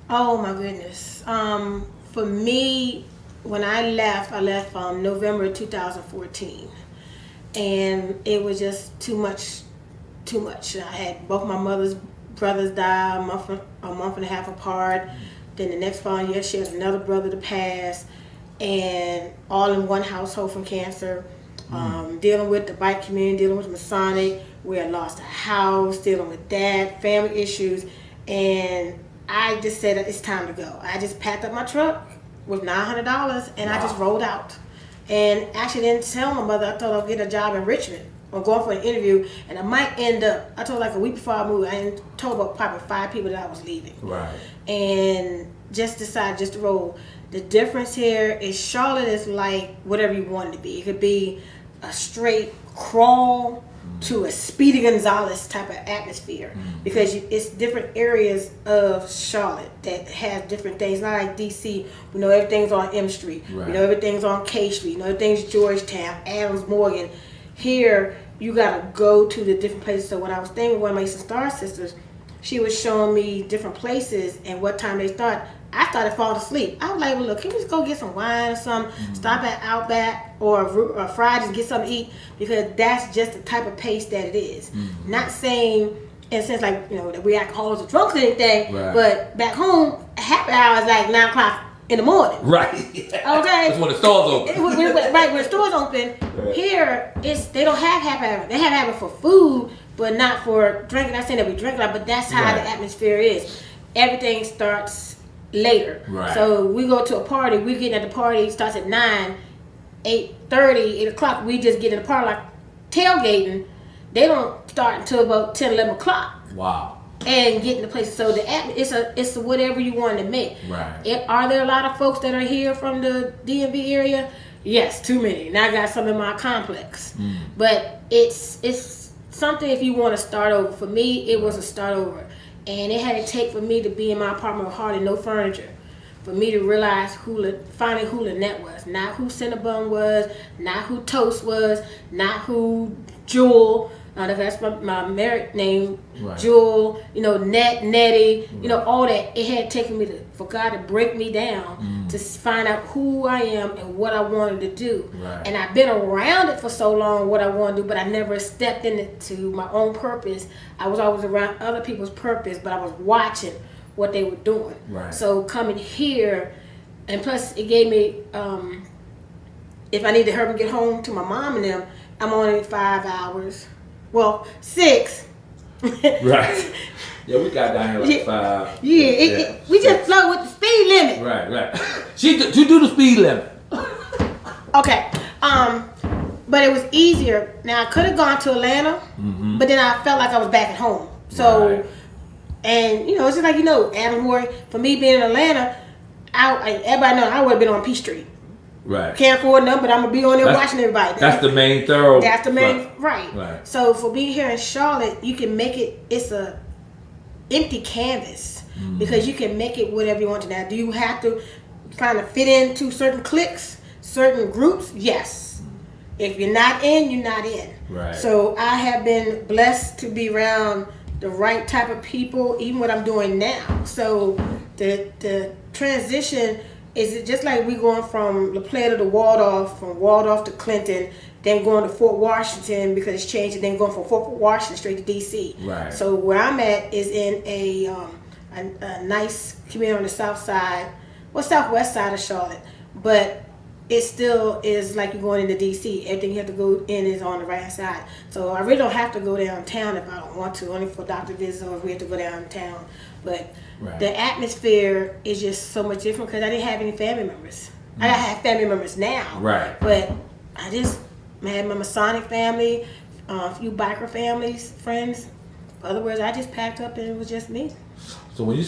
Oh my goodness. For me, when I left November 2014, and it was just too much. Too much. I had both my mother's brothers die a month and a half apart. Then the next following year, she has another brother to pass, and all in one household from cancer. Dealing with the bike community, dealing with Masonic. We had lost a house, dealing with that, family issues, and I just said it's time to go. I just packed up my truck with $900 and I just rolled out. And actually didn't tell my mother. I told her I'd get a job in Richmond or going for an interview, and I might end up. I told her like a week before I moved. I told about probably 5 people that I was leaving. Right. And just decided just to roll. The difference here is Charlotte is like whatever you want it to be. It could be a straight crawl to a Speedy Gonzales type of atmosphere, because it's different areas of Charlotte that have different things. Not like DC, we know everything's on M Street, Right. we know everything's on K Street, we know everything's Georgetown, Adams Morgan. Here, you gotta go to the different places. So when I was staying with one of my Eastern Star sisters, she was showing me different places and what time they start. I started falling asleep. I was like, well, look, can we just go get some wine or something? Stop at Outback or Fridays and get something to eat, because that's just the type of pace that it is. Not saying in a sense like, that we alcoholics or drunks or anything, Right. But back home, happy hour is like 9 o'clock in the morning. Right. Okay. That's when the stores open. Right, when the stores open. Right. Here, they don't have happy hour. They have happy hour for food, but not for drinking. Not saying that we drink a lot, but that's how Right. the atmosphere is. Everything starts later. Right. So we go to a party. We get at the party. Starts at 9, 8:30, 8 o'clock. We just get in the party like tailgating. They don't start until about 10, 11 o'clock. Wow. And get in the place. So it's a whatever you want to make. Right. Are there a lot of folks that are here from the DMV area? Yes, too many. Now I got some in my complex. But it's something if you want to start over. For me, it was a start over. And it had to take for me to be in my apartment with hardly no furniture, for me to realize finally who Lynnette was. Not who Cinnabon was, not who Toast was, not who Jewell. That's my married name, Right. Jewell, Nettie, all that. It had taken me for God to break me down to find out who I am and what I wanted to do. Right. And I've been around it for so long, what I want to do, but I never stepped into my own purpose. I was always around other people's purpose, but I was watching what they were doing. Right. So coming here, and plus it gave me, if I need to hurry and get home to my mom and them, I'm only 5 hours. Well, 6. Right. Yeah, we got down here like 5. Yeah, we just flow with the speed limit. Right. She do the speed limit. Okay. But it was easier. Now I could have gone to Atlanta, but then I felt like I was back at home. So, Right. and it's just like Adams Morgan. For me being in Atlanta, everybody know I would have been on Peachtree. Right. Can't afford nothing, but I'm gonna be on there watching everybody. That's the main thorough. That's the main right. Right. So for being here in Charlotte, you can make it. It's a empty canvas because you can make it whatever you want to. Now, do you have to kind of fit into certain cliques, certain groups? Yes. If you're not in, you're not in. Right. So I have been blessed to be around the right type of people, even what I'm doing now. So the transition. Is it just like we going from La Plata to Waldorf, from Waldorf to Clinton, then going to Fort Washington because it's changed, and then going from Fort Washington straight to DC. Right. So where I'm at is in a nice community on the south side, southwest side of Charlotte, but it still is like you're going into DC. Everything you have to go in is on the right side. So I really don't have to go downtown if I don't want to, only for doctor visits or if we have to go downtown. But Right. the atmosphere is just so much different because I didn't have any family members. I have family members now. Right. But I had my Masonic family, a few biker families, friends. In other words, I just packed up and it was just me. So when you